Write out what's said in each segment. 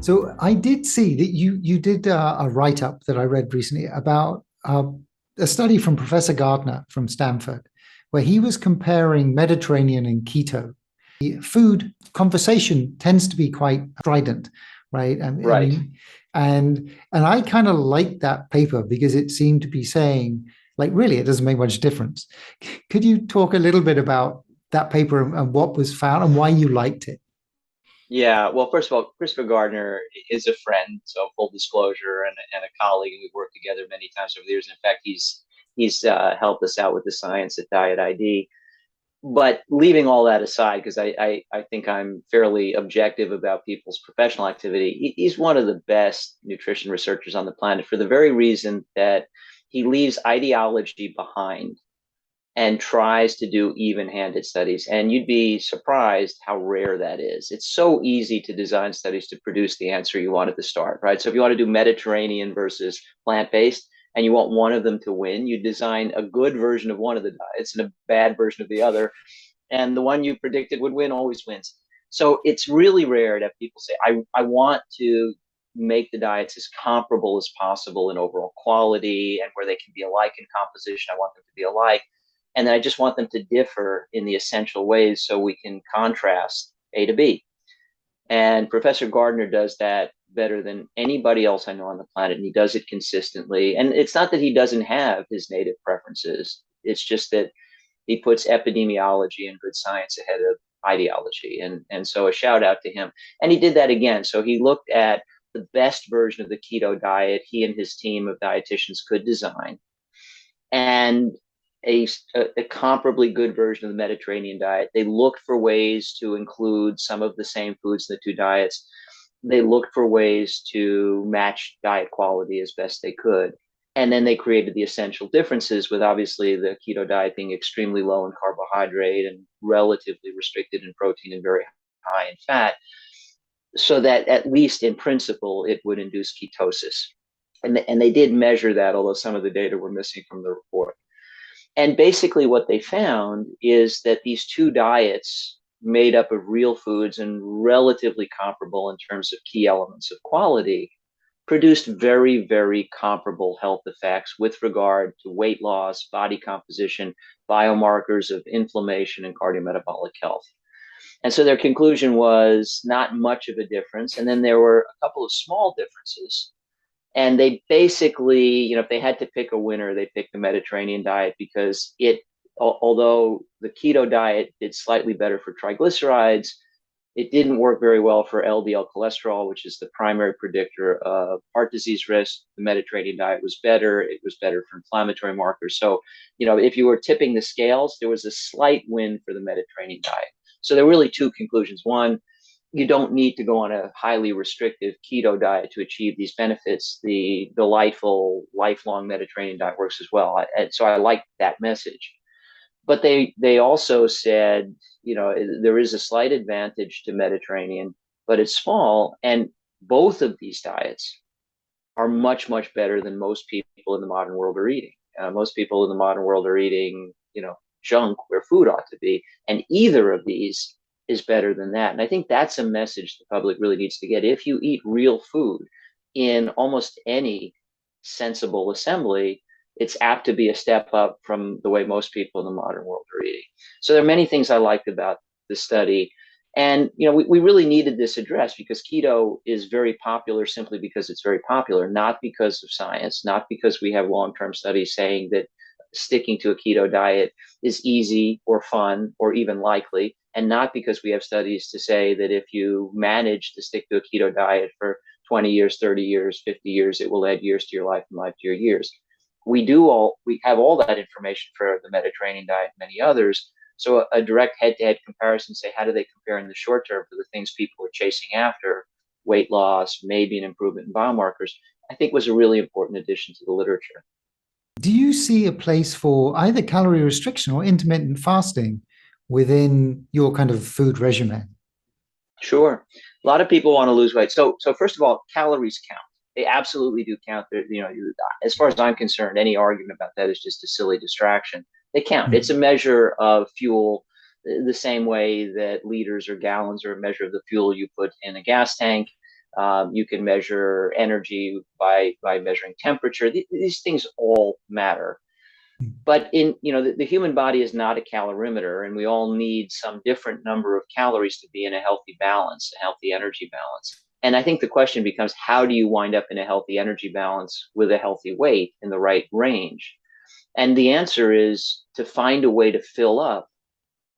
So I did see that you did a write up that I read recently about a study from Professor Gardner from Stanford, where he was comparing Mediterranean and keto. The food conversation tends to be quite strident, right? I Right. mean, and I kind of liked that paper because it seemed to be saying, like, really, it doesn't make much difference. Could you talk a little bit about that paper and what was found and why you liked it? Yeah. Well, first of all, Christopher Gardner is a friend, so full disclosure, and a colleague, and we've worked together many times over the years. In fact, he's helped us out with the science at Diet ID. But leaving all that aside, because I think I'm fairly objective about people's professional activity, he's one of the best nutrition researchers on the planet for the very reason that he leaves ideology behind and tries to do even-handed studies. And you'd be surprised how rare that is. It's so easy to design studies to produce the answer you want at the start, right? So if you want to do Mediterranean versus plant-based and you want one of them to win, you design a good version of one of the diets and a bad version of the other. And the one you predicted would win always wins. So it's really rare that people say, I want to make the diets as comparable as possible in overall quality and where they can be alike in composition. I want them to be alike. And then I just want them to differ in the essential ways so we can contrast A to B. And Professor Gardner does that better than anybody else I know on the planet. And he does it consistently. And it's not that he doesn't have his native preferences, it's just that he puts epidemiology and good science ahead of ideology. And so a shout out to him. And he did that again. So he looked at the best version of the keto diet he and his team of dietitians could design, and a comparably good version of the Mediterranean diet. They looked for ways to include some of the same foods in the two diets. They looked for ways to match diet quality as best they could. And then they created the essential differences, with obviously the keto diet being extremely low in carbohydrate and relatively restricted in protein and very high in fat, so that at least in principle it would induce ketosis. And they did measure that, although some of the data were missing from the report. And basically, what they found is that these two diets, made up of real foods and relatively comparable in terms of key elements of quality, produced very, very comparable health effects with regard to weight loss, body composition, biomarkers of inflammation, and cardiometabolic health. And so their conclusion was not much of a difference. And then there were a couple of small differences. And they basically, if they had to pick a winner, they picked the Mediterranean diet because although the keto diet did slightly better for triglycerides, it didn't work very well for LDL cholesterol, which is the primary predictor of heart disease risk. The Mediterranean diet was better. It was better for inflammatory markers. So, if you were tipping the scales, there was a slight win for the Mediterranean diet. So there were really two conclusions. One, you don't need to go on a highly restrictive keto diet to achieve these benefits. The delightful lifelong Mediterranean diet works as well. So I like that message. But they also said, there is a slight advantage to Mediterranean, but it's small. And both of these diets are much, much better than most people in the modern world are eating. Most people in the modern world are eating, junk where food ought to be. And either of these is better than that. And I think that's a message the public really needs to get. If you eat real food in almost any sensible assembly, it's apt to be a step up from the way most people in the modern world are eating. So there are many things I liked about the study. And, we really needed this addressed because keto is very popular simply because it's very popular, not because of science, not because we have long-term studies saying that sticking to a keto diet is easy or fun or even likely, and not because we have studies to say that if you manage to stick to a keto diet for 20 years, 30 years, 50 years, it will add years to your life and life to your years. We have all that information for the Mediterranean diet and many others. So a direct head-to-head comparison, say, how do they compare in the short term for the things people are chasing after, weight loss, maybe an improvement in biomarkers, I think was a really important addition to the literature. Do you see a place for either calorie restriction or intermittent fasting within your kind of food regimen? Sure. A lot of people want to lose weight. So first of all, calories count. They absolutely do count. As far as I'm concerned, any argument about that is just a silly distraction. They count. It's a Mm. measure of fuel, the same way that liters or gallons are a measure of the fuel you put in a gas tank. You can measure energy by measuring temperature. These things all matter. But the human body is not a calorimeter, and we all need some different number of calories to be in a healthy balance, a healthy energy balance. And I think the question becomes, how do you wind up in a healthy energy balance with a healthy weight in the right range? And the answer is to find a way to fill up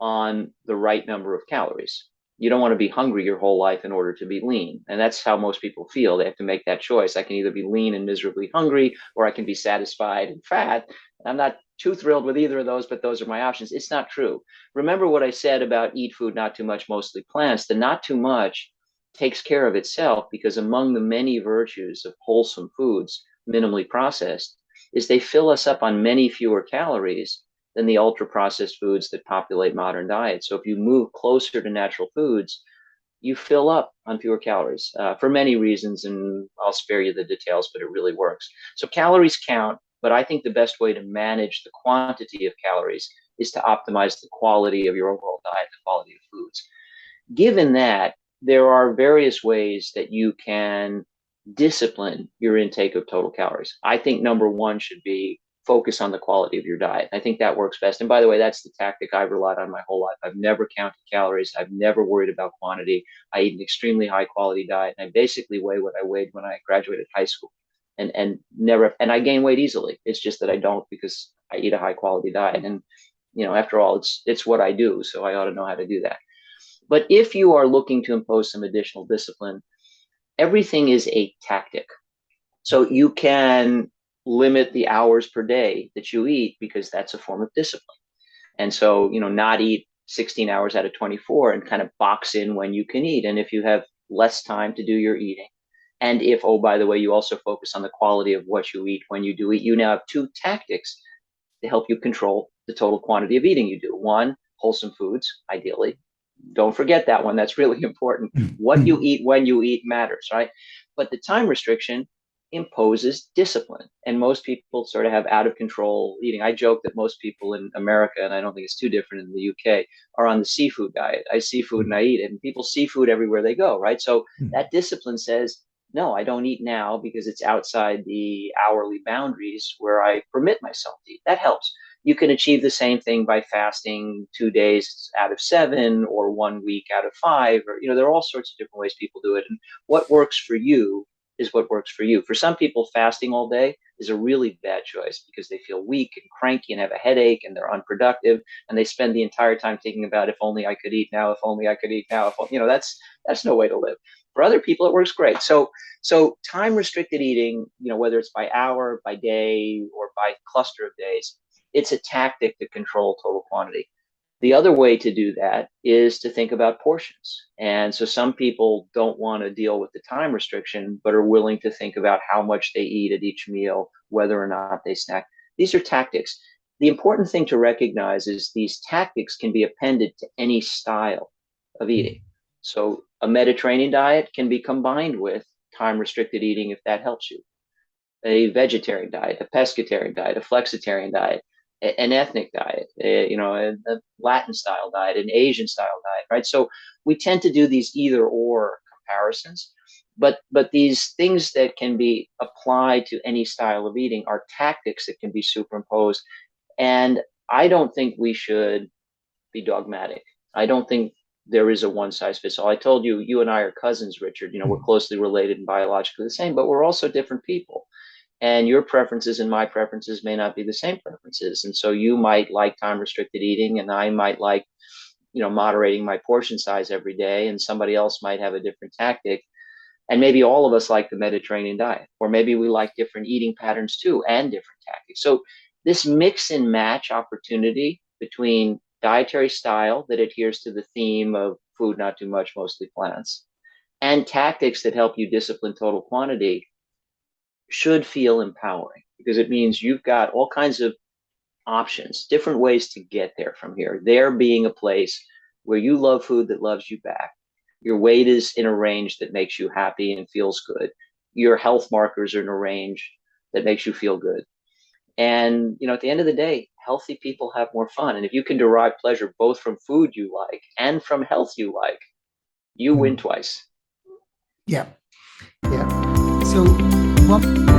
on the right number of calories. You don't want to be hungry your whole life in order to be lean. And that's how most people feel. They have to make that choice. I can either be lean and miserably hungry, or I can be satisfied and fat. I'm not too thrilled with either of those, but those are my options. It's not true. Remember what I said about eat food, not too much, mostly plants. The not too much takes care of itself, because among the many virtues of wholesome foods, minimally processed, is they fill us up on many fewer calories than the ultra processed foods that populate modern diets. So if you move closer to natural foods, you fill up on fewer calories for many reasons, and I'll spare you the details, but it really works. So calories count, but I think the best way to manage the quantity of calories is to optimize the quality of your overall diet, the quality of foods. Given that, there are various ways that you can discipline your intake of total calories. I think number one should be focus on the quality of your diet. I think that works best. And by the way, that's the tactic I've relied on my whole life. I've never counted calories. I've never worried about quantity. I eat an extremely high quality diet, and I basically weigh what I weighed when I graduated high school, and never, and I gain weight easily. It's just that I don't, because I eat a high quality diet. And after all, it's what I do, so I ought to know how to do that. But if you are looking to impose some additional discipline, everything is a tactic. So you can limit the hours per day that you eat, because that's a form of discipline. And so, not eat 16 hours out of 24, and kind of box in when you can eat. And if you have less time to do your eating, and if, oh, by the way, you also focus on the quality of what you eat when you do eat, you now have two tactics to help you control the total quantity of eating you do. One, wholesome foods, ideally. Don't forget that one. That's really important. What you eat when you eat matters, right? But the time restriction imposes discipline. And most people sort of have out of control eating. I joke that most people in America, and I don't think it's too different in the UK, are on the seafood diet. I see food and I eat it, and people see food everywhere they go, right? So that discipline says, no, I don't eat now because it's outside the hourly boundaries where I permit myself to eat. That helps. You can achieve the same thing by fasting 2 days out of 7, or 1 week out of 5, or, there are all sorts of different ways people do it. And what works for you is what works for you. For some people, fasting all day is a really bad choice, because they feel weak and cranky and have a headache, and they're unproductive, and they spend the entire time thinking about, if only I could eat now, if only I could eat now, that's no way to live. For other people, it works great. So time restricted eating, whether it's by hour, by day, or by cluster of days, it's a tactic to control total quantity. The other way to do that is to think about portions. And so some people don't want to deal with the time restriction, but are willing to think about how much they eat at each meal, whether or not they snack. These are tactics. The important thing to recognize is these tactics can be appended to any style of eating. So a Mediterranean diet can be combined with time restricted eating, if that helps you. A vegetarian diet, a pescatarian diet, a flexitarian diet, an ethnic diet, a Latin style diet, an Asian style diet, right? So we tend to do these either or comparisons, but these things that can be applied to any style of eating are tactics that can be superimposed. And I don't think we should be dogmatic. I don't think there is a one size fits all. I told you, you and I are cousins, Richard. We're closely related and biologically the same, but we're also different people. And your preferences and my preferences may not be the same preferences. And so you might like time restricted eating, and I might like, moderating my portion size every day, and somebody else might have a different tactic. And maybe all of us like the Mediterranean diet, or maybe we like different eating patterns too, and different tactics. So this mix and match opportunity between dietary style that adheres to the theme of food, not too much, mostly plants, and tactics that help you discipline total quantity should feel empowering, because it means you've got all kinds of options, different ways to get there from here. There being a place where you love food that loves you back. Your weight is in a range that makes you happy and feels good. Your health markers are in a range that makes you feel good. And, at the end of the day, healthy people have more fun. And if you can derive pleasure both from food you like and from health you like, you win twice. Yeah. Yeah. So one